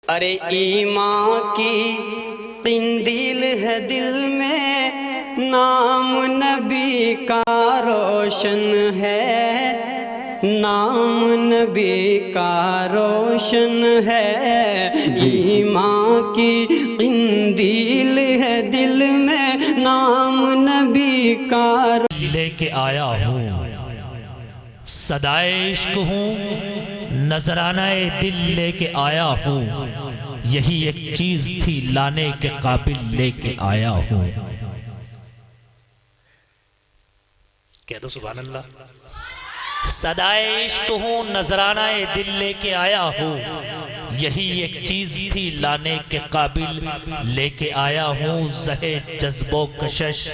अरे ईमान की किंदील है दिल में, नाम नबी का रोशन है, नाम नबी का रोशन है। ईमान की किंदील है दिल में, नाम नबी का लेके आया हूँ, सदाए इश्क हूँ, नजरानाए दिल लेके आया हूँ। यही एक चीज थी लाने के काबिल लेके आया हूँ। कह दो सुभान अल्लाह। सदाए इश्क हूँ, नजरानाए दिल लेके आया हूँ। यही एक चीज थी लाने के काबिल लेके आया हूँ। ज़हे जज्बो कशश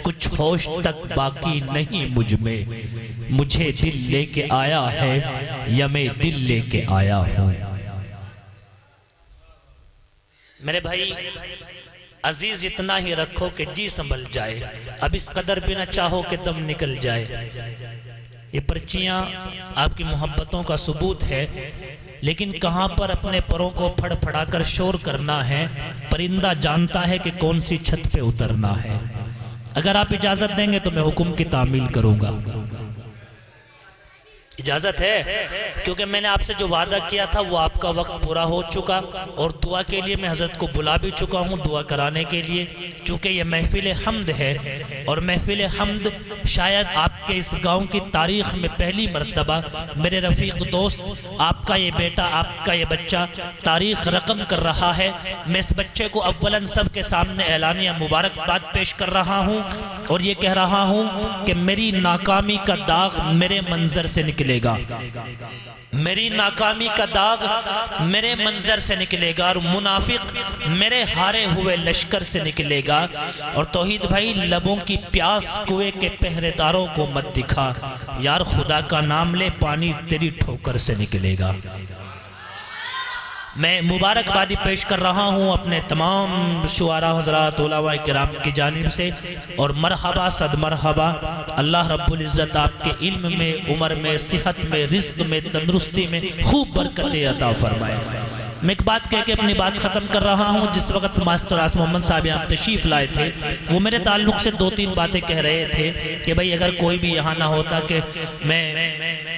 कुछ होश तक बाकी नहीं मुझ में, मुझे दिल लेके आया है या मैं दिल लेके आया हूँ। मेरे भाई अजीज इतना ही रखो कि जी संभल जाए, अब इस कदर भी ना चाहो कि दम निकल जाए। ये पर्चियां आपकी मोहब्बतों का सबूत है, लेकिन कहां पर अपने परों को फड़फड़ाकर शोर करना है, परिंदा जानता है कि कौन सी छत पे उतरना है। अगर आप इजाजत देंगे तो मैं हुक्म की तामील करूंगा। इजाजत है? क्योंकि मैंने आपसे जो वादा किया था वो आपका वक्त पूरा हो चुका, और दुआ के लिए मैं हजरत को बुला भी चुका हूँ दुआ कराने के लिए। चूँकि ये महफिल हमद है, और महफिल हमद शायद आपके इस गांव की तारीख में पहली मर्तबा मेरे रफ़ीक दोस्त, आपका ये बेटा, आपका ये बच्चा तारीख रकम कर रहा है। मैं इस बच्चे को अव्वलन सब के सामने ऐलानिया मुबारकबाद पेश कर रहा हूँ, और ये कह रहा हूँ कि मेरी नाकामी का दाग मेरे मंजर से निकलेगा, मेरी नाकामी का दाग मेरे मंजर से निकलेगा, और मुनाफिक मेरे हारे हुए लश्कर से निकलेगा। और तौहीद भाई लबों की प्यास कुएं के पहरेदारों को मत दिखा, यार खुदा का नाम ले पानी तेरी ठोकर से निकलेगा। मैं मुबारकबादी पेश कर रहा हूँ अपने तमाम शुआरा हज़रात उलमा किराम की जानिब से, और मरहबा सद मरहबा। अल्लाह रब्बुल इज़्ज़त आपके इल्म में, उम्र में, सेहत में, रिज़्क़ में, तंदुरुस्ती में खूब बरकतें अता फरमाए। मैं एक बात कह के अपनी बात ख़त्म कर रहा हूँ। जिस वक्त मास्टर आसिम मोहम्मद साहब यहाँ तशरीफ़ लाए थे, वो मेरे ताल्लुक़ से 2-3 बातें कह रहे थे कि भाई अगर कोई भी यहाँ ना होता कि मैं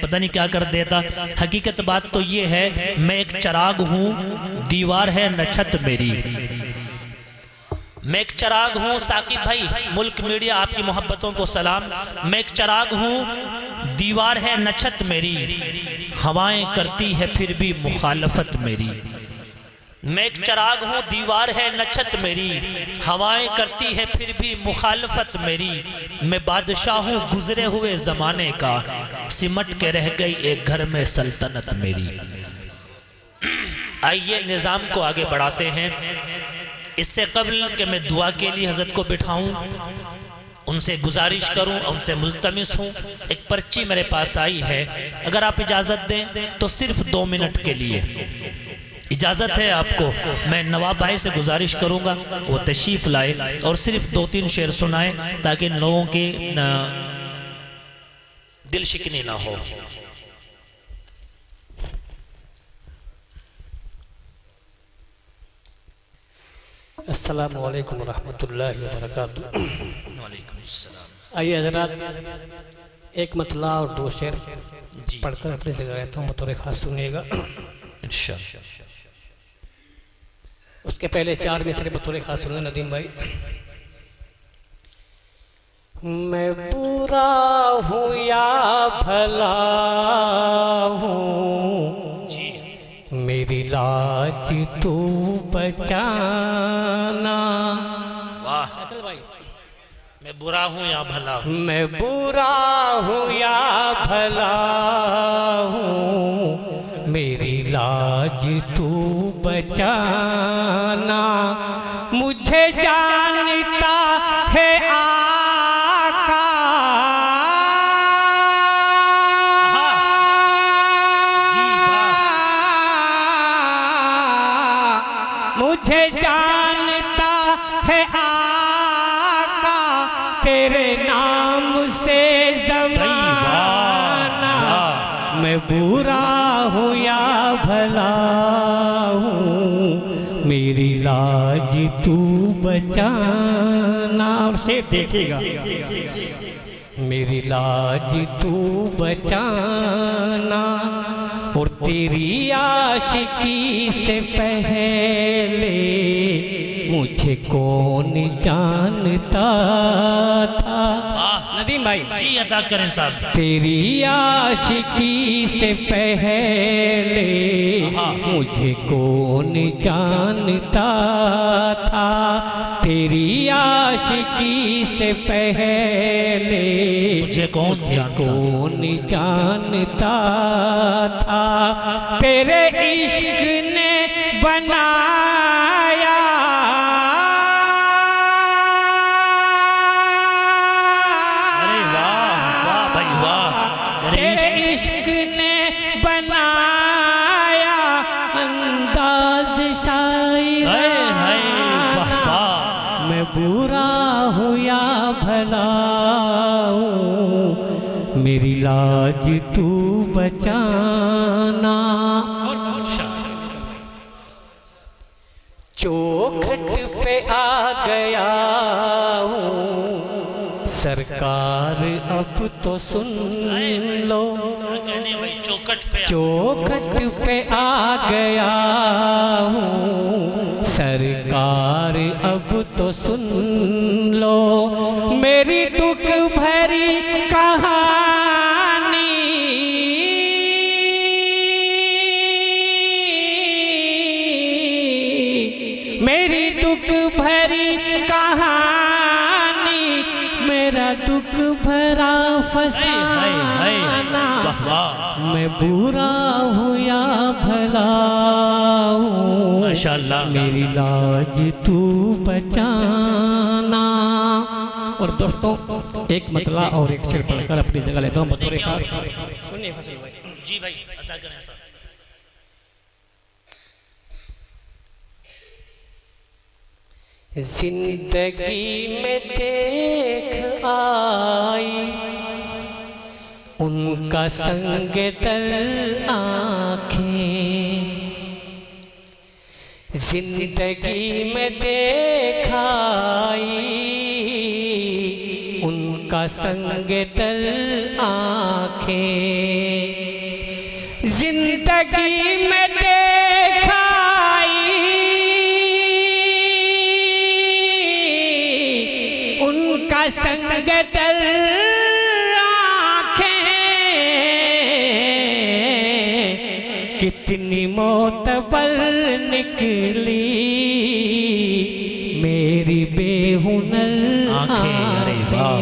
पता नहीं क्या कर देता। हकीकत बात तो ये है, मैं एक चराग हूँ, दीवार है न छत मेरी। मैं एक चराग हूँ साकिब भाई, मुल्क मीडिया आपकी मोहब्बतों को सलाम। मैं एक चराग हूँ, दीवार है न छत मेरी, हवाएं करती है फिर भी मुखालफत मेरी। मैं एक चराग हूँ, दीवार है न छत मेरी, हवाएं करती है फिर भी मुखालफत मेरी। मैं बादशाह हूँ गुजरे हुए ज़माने का, सिमट के रह गई एक घर में सल्तनत मेरी। आइए निज़ाम को आगे बढ़ाते हैं। इससे कबल कि मैं दुआ के लिए हज़रत को बिठाऊं, उनसे गुजारिश करूं, उनसे मुल्तमिस हूं। एक पर्ची मेरे पास आई है, अगर आप इजाज़त दें तो सिर्फ 2 मिनट के लिए इजाज़त है आपको। मैं नवाब भाई से गुजारिश करूंगा वो तशरीफ़ लाए और सिर्फ 2-3 शेर सुनाए, ताकि इन लोगों की दिल शिकनी ना हो। अस्सलामु अलैकुम रहमतुल्लाहि व बरकातुहू। वालेकुम अस्सलाम। आइए हज़रात, एक मतला और 2 शेर पढ़कर अपनी जगह रहता हूँ, बतौर खास सुनिएगा इंशाअल्लाह। उसके पहले 4 मिसरे बतौर खास सुनिए नदीम भाई। मैं बुरा हूँ या भला हूँ, मेरी लाज तू बचाना। वाह भाई। मैं बुरा हूँ या भला हूँ, मैं बुरा हूँ या भला हूँ, मेरी लाज तू बचाना। मुझे जानता है आका, मुझे जानता है आका, तेरे नाम से ज़माना। मैं बुरा हूँ या भला हूँ, तू बचाना, और से देखेगा, मेरी लाज तू बचाना, और तेरी आशिकी से पहले मुझे कौन जानता था। नदीम भाई जी अदा करें साहब। तेरी आशिकी से पहले मुझे कौन जानता था, तेरी आशिकी से पहले मुझे कौन जानता था। तेरे इश्क ने बनाया इश्क ने बनाया अंदाज शायराना, मैं बुरा हूँ या भला हूँ, मेरी लाज तू बचाना। चौखट पे आ गया हूँ सरकार, अब तो सुन लो। चौखट पे आ गया हूँ सरकार, अब तो सुन लो। मेरी दुख भरी कहानी मेरी दुख भरी कहानी, मेरा दुख भरा फसाना, मैं बुरा हूँ या भला हूँ, माशाअल्लाह, मेरी लाज तू बचाना। और दोस्तों एक मतला और एक शेर पढ़कर अपनी जगह लेता हूँ बतौर खास। सुनिए फसील भाई। जी भाई अदा करें साहब। जिंदगी में देख आई उनका संग दर आँखें, जिंदगी में देखाई उनका संग दर आँखें, जिंदगी में देखाई उनका संग दर आँखें, कितनी मोतबर निकली मेरी बेहुनर आँखें, अरे वाह,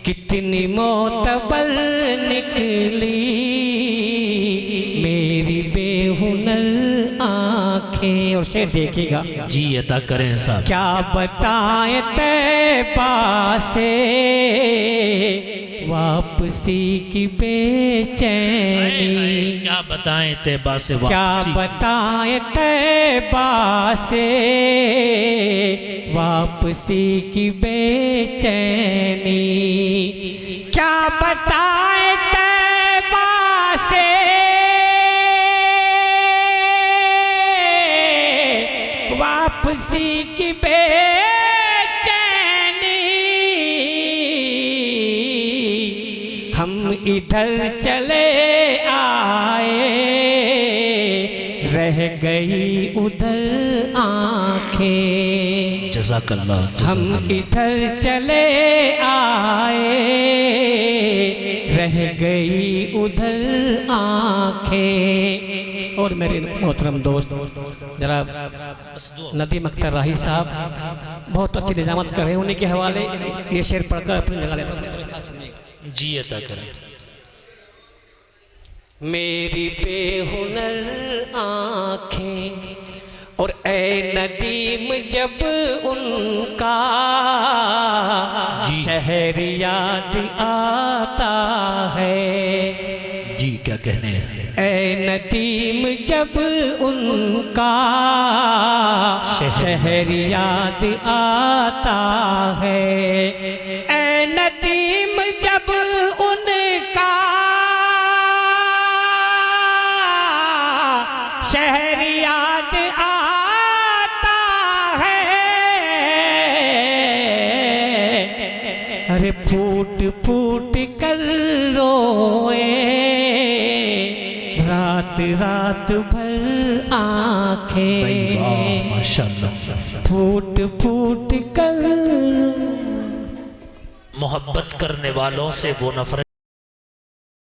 कितनी मोतबर निकली मेरी बेहुनर आँखें। और से देखिएगा। जी अता करें साहब। क्या बताएं तैबा से वापसी की बेचैनी, क्या बताएं तैबा से वापसी, क्या बताएं तैबा से वापसी की बेचैनी, क्या बताएं तैबा से वापसी की बेचैनी, हम इधर चले आए रह गई उधर आँखें, जज़ाकल्लाह, हम इधर चले आए रह गई उधर आँखें। और मेरे मोहतरम दोस्त जरा नदीम अख्तर राही साहब बहुत अच्छी निजामत कर रहे हैं, उन्हीं के हवाले ये शेर पढ़कर अपनी जगह लेता हूँ। जी अता करें। मेरी बेहुनर आँखें और ए नदीम जब उनका शहर याद आता है, जी क्या कहने हैं। ए नदीम जब उनका शहर याद आता है, ए नदीम जब उनका शहर याद आता अरे फूट फूट कर रोए रात रात भर आंखें, माशाअल्लाह। फूट फूट कर। मोहब्बत करने वालों से वो नफरत